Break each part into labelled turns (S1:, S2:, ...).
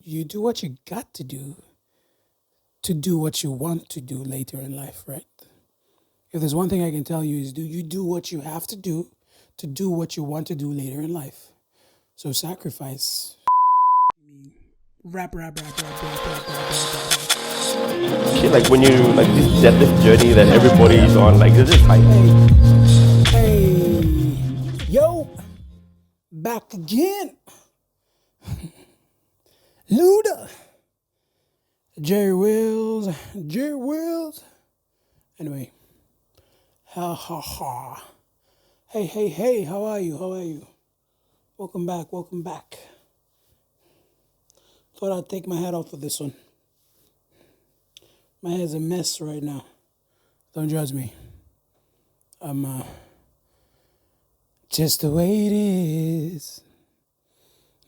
S1: You do what you got to do what you want to do later in life, right? If there's one thing I can tell you is do you do what you have to do what you want to do later in life. So sacrifice. Rap.
S2: Okay, like when you like this deadlift journey that everybody is on, like this is like
S1: Hey, yo, back again. Luda. Jerry Wills. Anyway, ha ha ha. Hey, how are you? Welcome back. Thought I'd take my hat off for this one. My hair's a mess right now. Don't judge me. I'm just the way it is.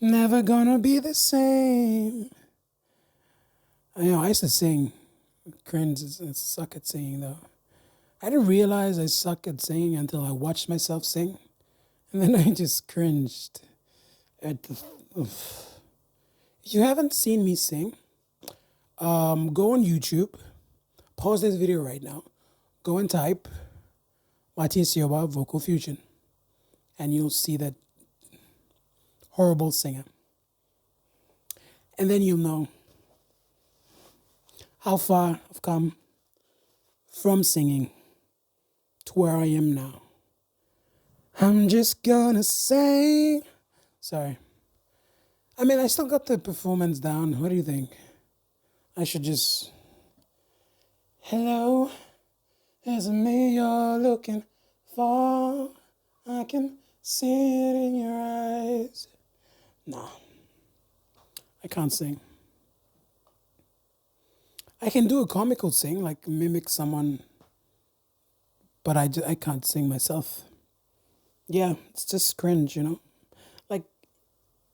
S1: Never gonna be the same. I used to sing. Cringe, I suck at singing though. I didn't realize I suck at singing until I watched myself sing. And then I just cringed at the. Oof. If you haven't seen me sing, go on YouTube, pause this video right now, go and type Matias Yoba Vocal Fusion, and you'll see that horrible singer. And then you'll know how far I've come from singing to where I am now. I'm just gonna sing. Sorry. I mean, I still got the performance down. What do you think? I should just... Hello, is it me you're looking for? I can see it in your eyes. No, I can't sing. I can do a comical sing, like mimic someone, but I can't sing myself. Yeah, it's just cringe, Like,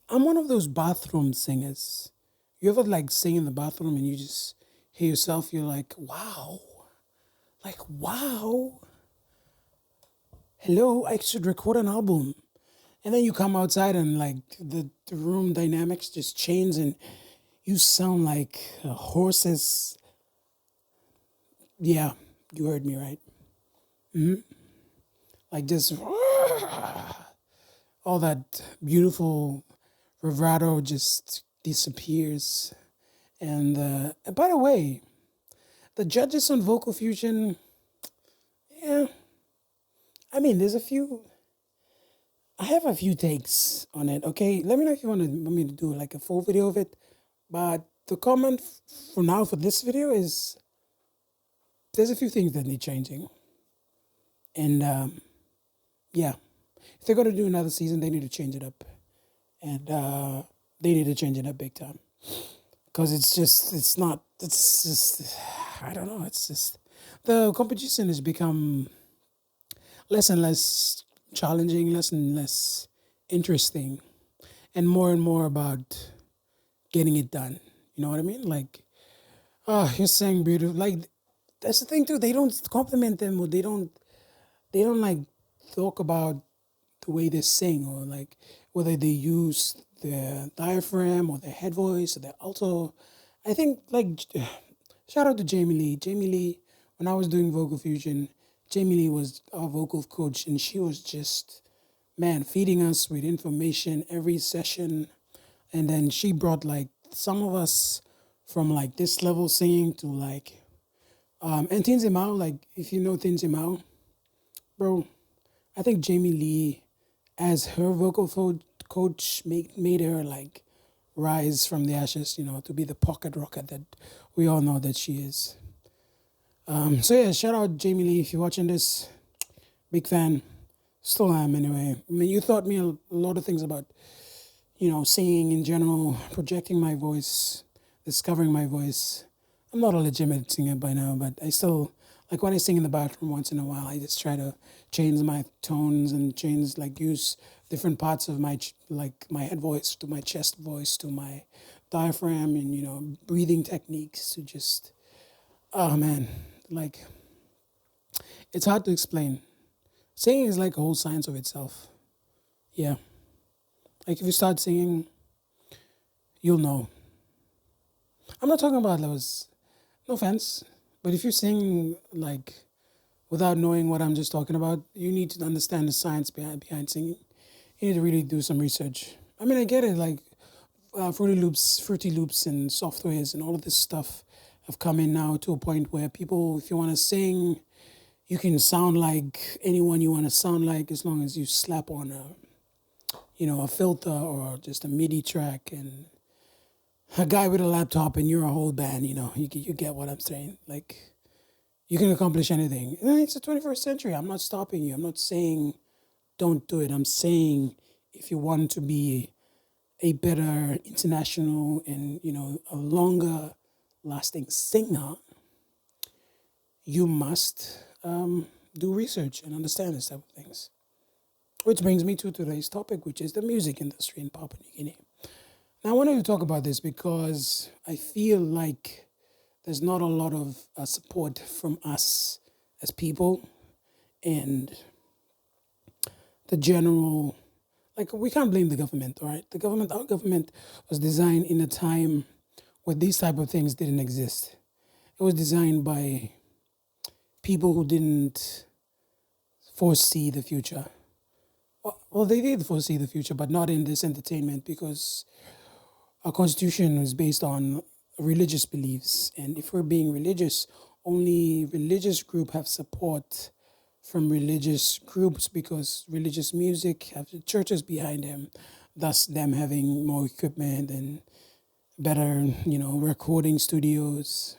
S1: I'm one of those bathroom singers. You ever like sing in the bathroom and you just hear yourself, you're like, wow. Like, wow. Hello, I should record an album. And then you come outside and like the room dynamics just change and you sound like horses. Yeah, you heard me right. Like just all that beautiful vibrato just disappears. And by the way, the judges on Vocal Fusion, yeah, I mean, I have a few takes on it, okay? Let me know if you want me to do like a full video of it. But the comment for now for this video is there's a few things that need changing. And yeah, if they're going to do another season, they need to change it up. And they need to change it up big time. Because it's just, I don't know, it's just, the competition has become less and less challenging, less and less interesting, and more about getting it done. You know what I mean? Like, oh, you're saying beautiful. Like, that's the thing too. They don't compliment them, or they don't like talk about the way they sing, or like whether they use their diaphragm or their head voice or their alto. I think like shout out to Jamie Lee. Jamie Lee, when I was doing vocal fusion, Jamie Lee was our vocal coach, and she was just man feeding us with information every session. And then she brought like some of us from like this level singing to like and Tinzi Mao, like if you know Tinzi Mao, bro, I think Jamie Lee as her vocal coach made her like rise from the ashes, to be the pocket rocket that we all know that she is. So yeah, shout out Jamie Lee if you're watching this. Big fan. Still am anyway. I mean, you taught me a lot of things about, singing in general, projecting my voice, discovering my voice. I'm not a legitimate singer by now, but I still, like when I sing in the bathroom once in a while, I just try to change my tones and use different parts of like my head voice to my chest voice to my diaphragm and, breathing techniques to just, oh man, like, it's hard to explain. Singing is like a whole science of itself. Yeah. Like if you start singing, you'll know. I'm not talking about those. No offense, but if you sing like without knowing what I'm just talking about, you need to understand the science behind singing. You need to really do some research. I mean, I get it. Like Fruity Loops, and softwares, and all of this stuff have come in now to a point where people, if you want to sing, you can sound like anyone you want to sound like as long as you slap on a filter or just a MIDI track and a guy with a laptop and you're a whole band. You get what I'm saying. Like you can accomplish anything. And it's the 21st century. I'm not stopping you. I'm not saying don't do it. I'm saying if you want to be a better international and a longer lasting singer, you must do research and understand this type of things. Which brings me to today's topic, which is the music industry in Papua New Guinea. Now, I wanted to talk about this because I feel like there's not a lot of support from us as people and the general. Like, we can't blame the government, all right? Our government was designed in a time where these type of things didn't exist. It was designed by people who didn't foresee the future. Well, they did foresee the future, but not in this entertainment because our constitution was based on religious beliefs. And if we're being religious, only religious group have support from religious groups because religious music have the churches behind them, thus them having more equipment and better, recording studios,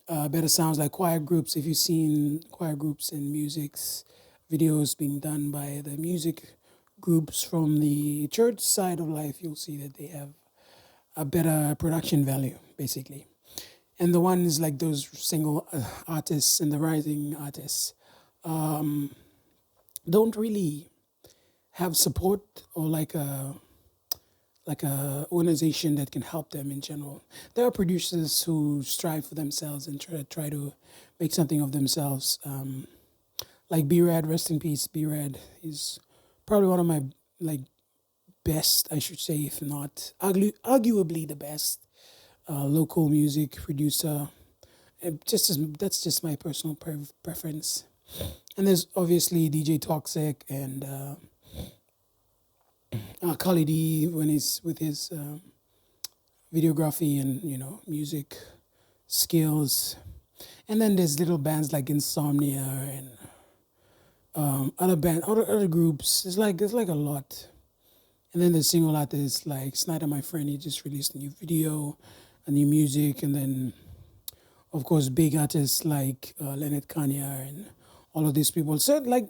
S1: better sounds like choir groups. If you've seen choir groups and music's videos being done by the music groups from the church side of life, you'll see that they have a better production value, basically. And the ones like those single artists and the rising artists don't really have support or like a organization that can help them in general. There are producers who strive for themselves and try to make something of themselves. Like B-Rad, rest in peace. B-Rad is probably one of my like best, I should say, if not arguably the best local music producer. That's just my personal preference. And there's obviously DJ Toxic and Kali D when he's with his videography and music skills. And then there's little bands like Insomnia and other groups. There's like a lot. And then the single artists like Snyder, my friend, he just released a new video, a new music, and then of course big artists like Leonard Kanye and all of these people. So like,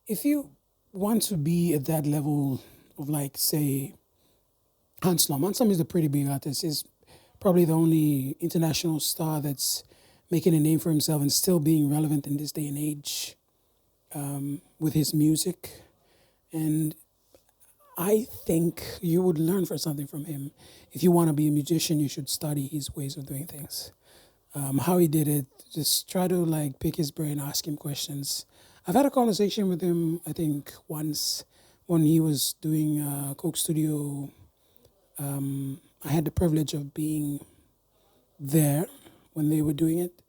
S1: if you want to be at that level of like say Hanslom is a pretty big artist. He's probably the only international star that's making a name for himself and still being relevant in this day and age with his music. And I think you would learn for something from him. If you want to be a musician, you should study his ways of doing things. How he did it, just try to like pick his brain, ask him questions. I've had a conversation with him, I think, once when he was doing Coke Studio. I had the privilege of being there when they were doing it.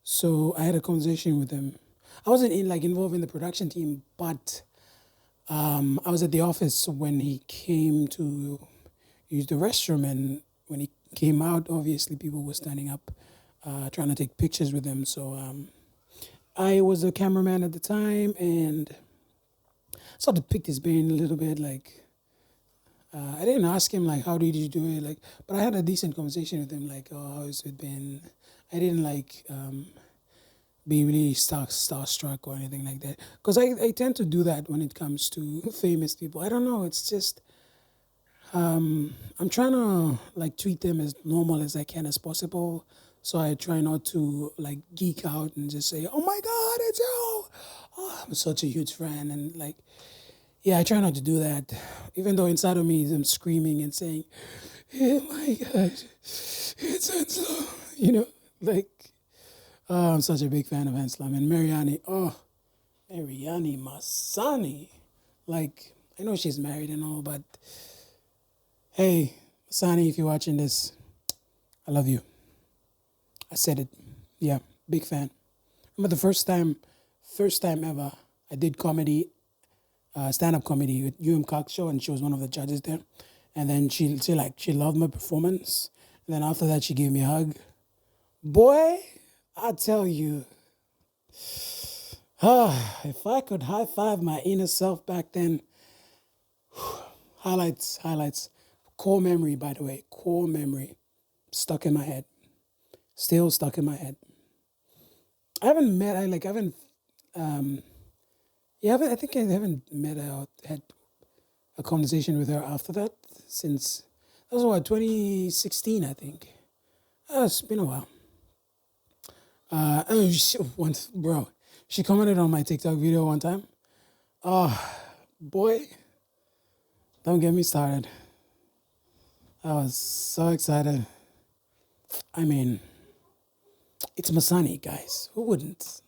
S1: So I had a conversation with him. I wasn't involved in the production team, but I was at the office when he came to use the restroom, and when he came out, obviously people were standing up, trying to take pictures with him. So I was a cameraman at the time, and sort of picked his brain a little bit. Like I didn't ask him like how did you do it, like, but I had a decent conversation with him, like, oh, how's it been? I didn't be really starstruck or anything like that. Because I tend to do that when it comes to famous people. I don't know. It's just I'm trying to like treat them as normal as I can as possible. So I try not to like geek out and just say, "Oh my God, it's you! Oh, I'm such a huge fan." And like, yeah, I try not to do that. Even though inside of me I'm screaming and saying, "Oh my God, it's Ansel," like. Oh, I'm such a big fan of Anslam and Mereani. Oh, Mereani Masani. Like, I know she's married and all, but hey, Masani, if you're watching this, I love you. I said it. Yeah, big fan. Remember the first time ever I did comedy, stand-up comedy with UM Cox show, and she was one of the judges there. And then she loved my performance. And then after that, she gave me a hug. Boy, I tell you, if I could high five my inner self back then, highlights, core memory, by the way, core memory, stuck in my head, still stuck in my head. I think I haven't met her or had a conversation with her after that since, that was what, 2016, I think. It's been a while. Once, bro, she commented on my TikTok video one time. Oh, boy, don't get me started. I was so excited. I mean, it's Masani, guys. Who wouldn't?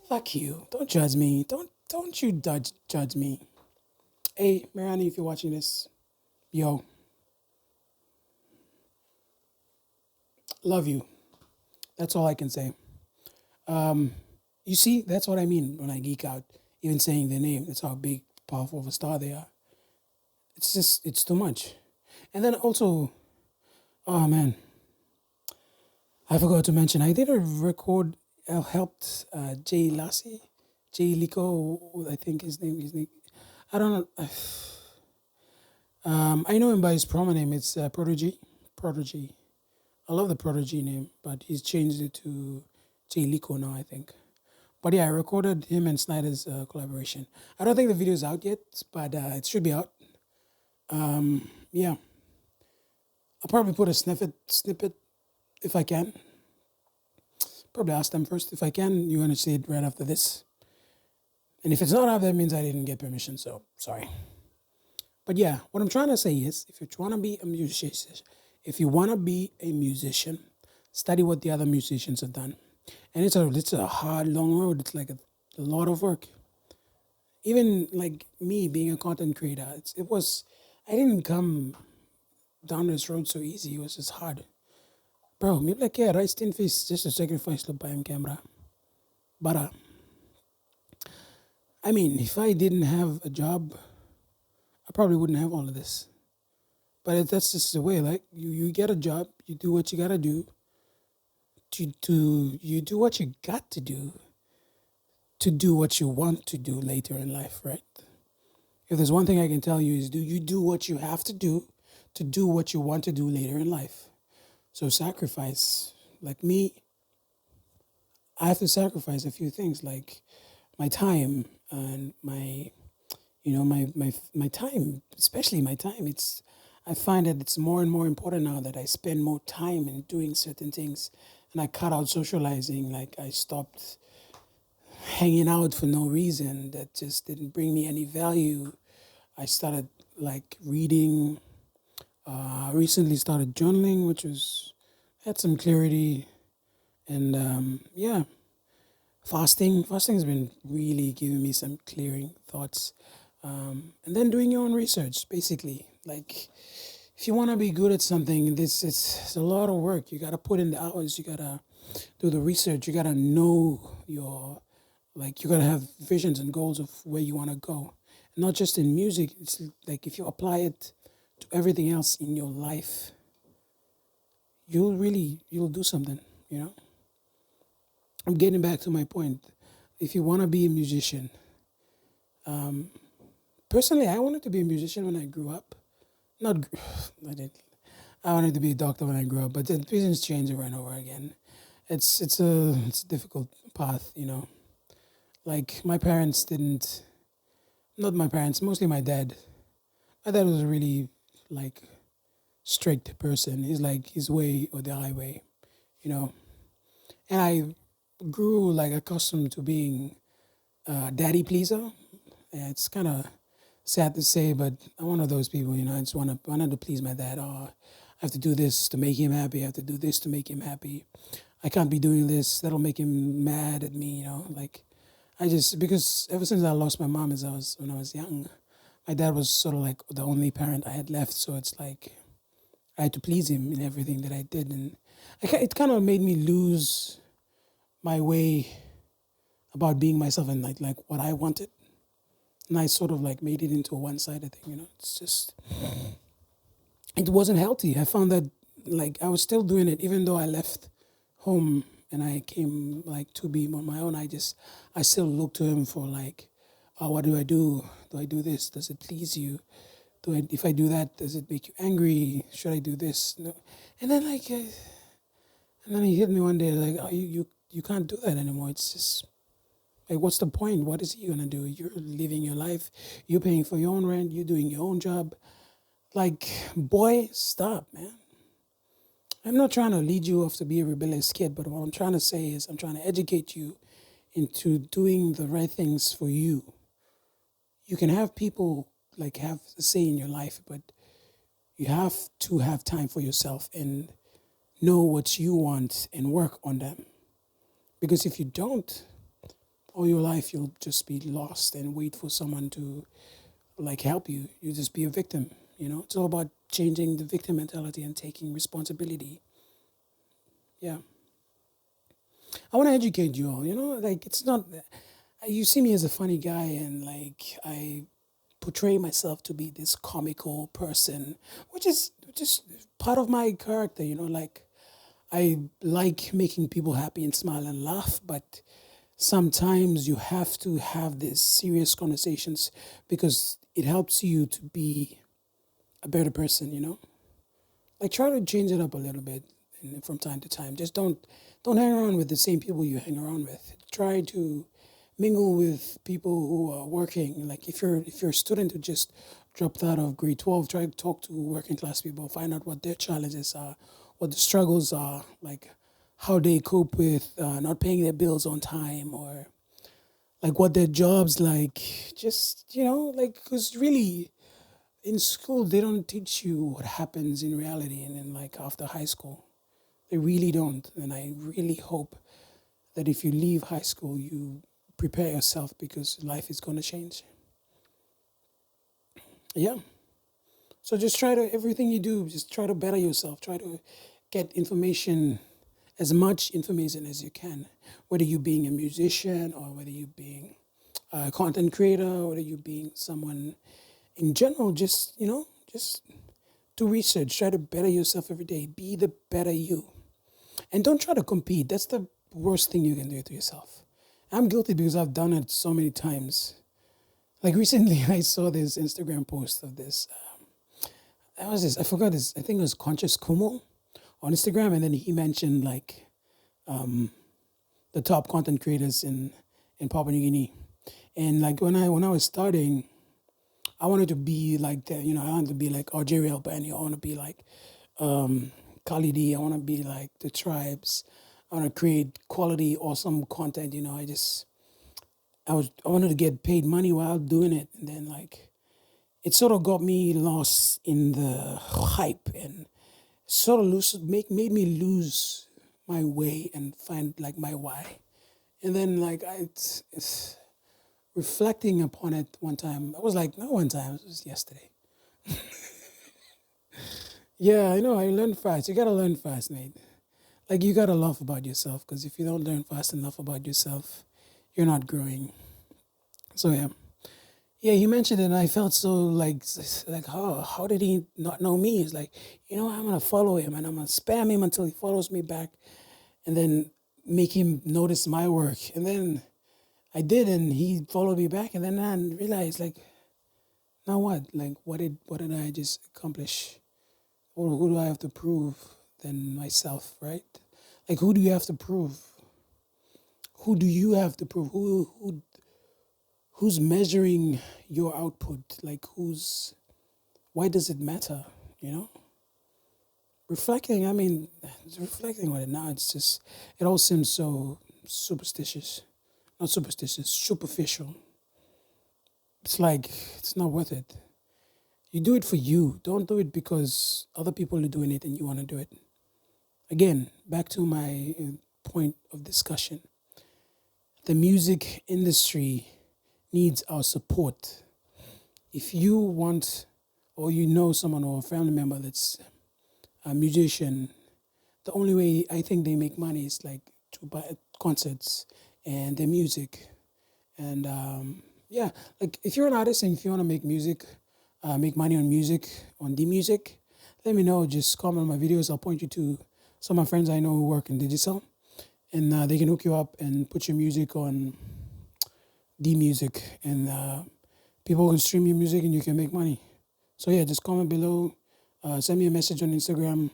S1: Fuck you. Don't judge me. Don't you judge me. Hey, Mereani, if you're watching this, yo, love you. That's all I can say. You see, that's what I mean when I geek out. Even saying their name, that's how big, powerful of a star they are. It's too much. And then also, oh man, I forgot to mention, I did a record, helped Jay Lassie, Jay Liko, I think his name. I don't know. I know him by his promo name. It's Prodigy. Prodigy. I love the Prodigy name, but he's changed it to Jay Liko now, I think. But yeah, I recorded him and Snyder's collaboration. I don't think the video's out yet, but it should be out. Yeah. I'll probably put a snippet if I can. Probably ask them first if I can. You're gonna see it right after this. And if it's not out, that means I didn't get permission, so sorry. But yeah, what I'm trying to say is, if you wanna be a musician, study what the other musicians have done. And it's a hard, long road. It's like a lot of work. Even like me being a content creator, I didn't come down this road so easy. It was just hard. Bro, maybe like, yeah, rice tin fish, just a sacrifice to buy him camera. But I mean, if I didn't have a job, I probably wouldn't have all of this. But that's just the way. Like you get a job, you do what you gotta do. You do what you got to do what you want to do later in life, right? If there's one thing I can tell you is, do what you have to do what you want to do later in life. So sacrifice. Like me, I have to sacrifice a few things, like my time and my time, especially my time. I find that it's more and more important now that I spend more time in doing certain things, and I cut out socializing. Like I stopped hanging out for no reason that just didn't bring me any value. I started like reading. Recently started journaling, which had some clarity, and yeah, fasting. Fasting has been really giving me some clearing thoughts, and then doing your own research. Basically, like if you want to be good at something, it's a lot of work. You got to put in the hours. You got to do the research. You got to know you got to have visions and goals of where you want to go. Not just in music. It's like if you apply it to everything else in your life, you'll do something, you know? I'm getting back to my point. If you want to be a musician, personally, I wanted to be a musician when I grew up. Not, I did. I wanted to be a doctor when I grew up, but the reasons change over and over again. It's a difficult path, you know. Like my parents didn't. Not my parents, mostly my dad. My dad was a really like strict person. He's like his way or the highway, you know. And I grew like accustomed to being a daddy pleaser. And it's kind of sad to say, but I'm one of those people, you know. I just wanted to please my dad. Oh, I have to do this to make him happy. I have to do this to make him happy. I can't be doing this. That'll make him mad at me, you know. Like because ever since I lost my mom when I was young, my dad was sort of like the only parent I had left. So it's like I had to please him in everything that I did, and it kind of made me lose my way about being myself and like what I wanted. And I sort of like made it into a one-sided thing. It's just it wasn't healthy. I found that like I was still doing it even though I left home and I came like to be on my own. I still look to him for like, oh, what do I do? Do I do this? Does it please you? If I do that, does it make you angry? Should I do this? No. And then and then he hit me one day like, oh, you can't do that anymore. It's just like, what's the point? What is he gonna do? You're living your life. You're paying for your own rent. You're doing your own job. Like, boy, stop, man. I'm not trying to lead you off to be a rebellious kid, but what I'm trying to say is I'm trying to educate you into doing the right things for you. You can have people like have a say in your life, but you have to have time for yourself and know what you want and work on them. Because if you don't, all your life you'll just be lost and wait for someone to like help you. You'll just be a victim. It's all about changing the victim mentality and taking responsibility. Yeah. I want to educate you all, like it's not, you see me as a funny guy and like I portray myself to be this comical person, which is just part of my character, like I like making people happy and smile and laugh, but sometimes you have to have these serious conversations because it helps you to be a better person. Like try to change it up a little bit from time to time. Just don't hang around with the same people you hang around with. Try to mingle with people who are working. Like if you're a student who just dropped out of grade 12, try to talk to working class people, find out what their challenges are, what the struggles are, like how they cope with not paying their bills on time, or like what their jobs like. Just like because really in school they don't teach you what happens in reality and then like after high school. They really don't. And I really hope that if you leave high school, you prepare yourself because life is going to change. Yeah. So just try to, everything you do, just try to better yourself. Try to get information, as much information as you can, whether you being a musician or whether you being a content creator, or whether you being someone in general, just do research. Try to better yourself every day. Be the better you. And don't try to compete. That's the worst thing you can do to yourself. I'm guilty because I've done it so many times. Like recently, I saw this Instagram post of this. That was this. I forgot this. I think it was Conscious Kumo on Instagram, and then he mentioned like the top content creators in Papua New Guinea. And like when I was starting, I wanted to be like that. I wanted to be like RJ Bani. I want to be like Kali D. I want to be like the tribes. I want to create quality, awesome content. I wanted to get paid money while doing it, and then like it sort of got me lost in the hype and sort of made me lose my way and find like my why. And then like it's reflecting upon it one time. I was like, not one time, it was yesterday. Yeah, I know. I learned fast. You gotta learn fast, mate. Like you gotta laugh about yourself because if you don't learn fast enough about yourself, you're not growing. So yeah. Yeah, you mentioned it, and I felt so like how did he not know me? It's like I'm gonna follow him and I'm gonna spam him until he follows me back, and then make him notice my work. And then I did, and he followed me back, and then I realized like, now what? Like what did I just accomplish? Or who do I have to prove than myself, right? Like who do you have to prove? Who do you have to prove? Who's measuring your output? Like why does it matter? You know? Reflecting, I mean, reflecting on it now, it all seems so superstitious. Not superstitious, superficial. It's like, it's not worth it. You do it for you. Don't do it because other people are doing it and you want to do it. Again, back to my point of discussion. The music industry needs our support. If you want or you know someone or a family member that's a musician, the only way I think they make money is like to buy concerts and their music. And yeah, like if you're an artist and if you want to make music, make money on music, on the music, let me know. Just comment on my videos. I'll point you to some of my friends I know who work in digital, and they can hook you up and put your music on the music, and people can stream your music and you can make money. So yeah, just comment below, send me a message on Instagram.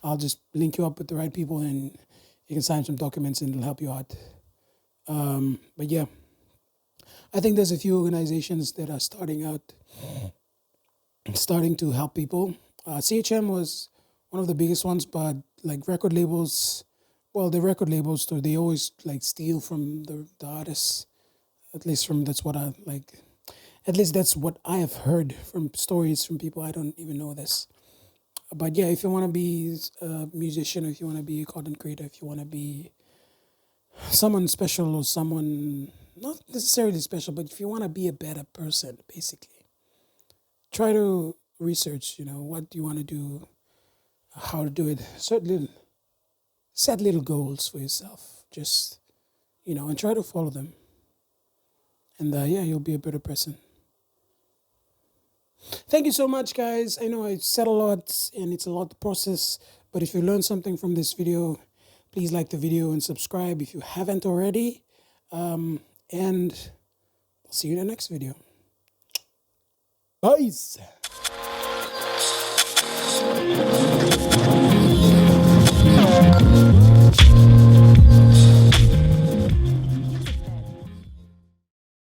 S1: I'll just link you up with the right people, and you can sign some documents and it'll help you out. But yeah, I think there's a few organizations that are starting to help people. CHM was one of the biggest ones, but like record labels, well, the record labels too, they always like steal from the artists. At least from that's what I like. At least that's what I have heard from stories from people. I don't even know this. But yeah, if you want to be a musician, or if you want to be a content creator, if you want to be someone special or someone not necessarily special, but if you want to be a better person, basically, try to research, what you want to do, how to do it. Set little goals for yourself. Just, and try to follow them. And yeah, you'll be a better person. Thank you so much, guys. I know I said a lot and it's a lot to process, but if you learned something from this video, please like the video and subscribe if you haven't already. And I'll see you in the next video. Bye.